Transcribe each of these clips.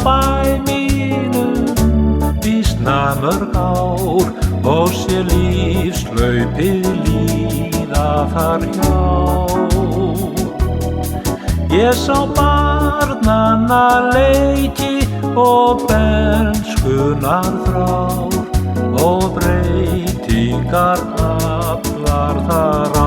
bæ mínum býsna mörg ár og sé lífslaupið líða þar hjá. Ég sá barnanna leiki og bernskunnar þrár og breytingar allar þar á.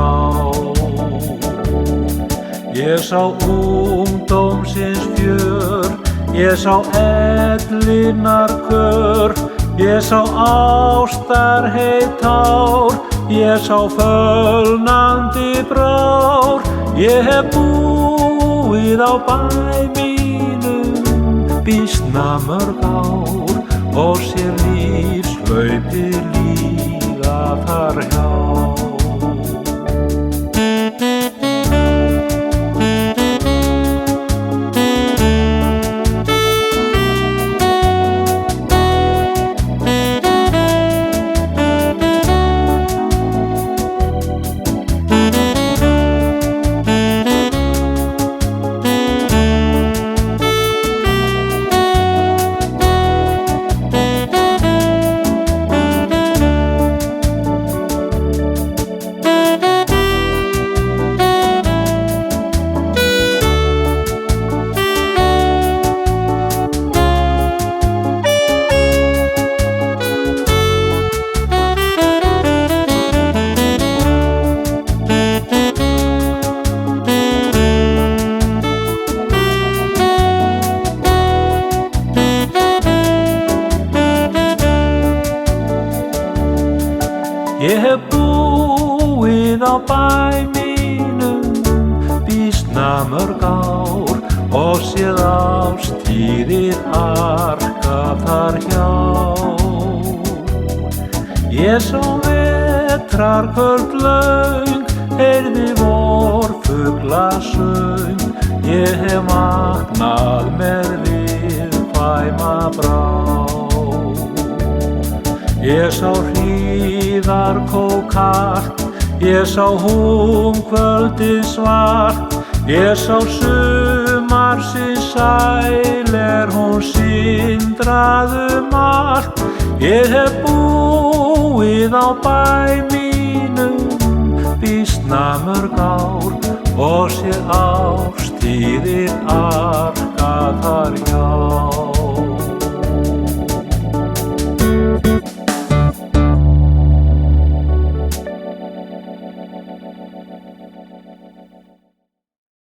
Ég sá ungdómsins fjör, ég sá ellinnar kör, ég sá ástarheit tár, ég sá fölnandi brár. Ég hef búið á bæ mínum býsna mörg ár og sé lífslaupið líða þar hjá. Ég hef búið á bæ mínum býsna mörg ár og séð árstíðir arka þar hjá. Ég sá vetrarköld löng, heyrði vorfuglasöng. Ég hef vaknað með viðkvæma brá. Ég sá hríðarkók kalt, ég sá kvöldið svart, ég sá sumarsins sæl hún sindrað allt. Ég hef búið á bæ mínum býsna mörg ár og sé árstíðir arka þar hjá.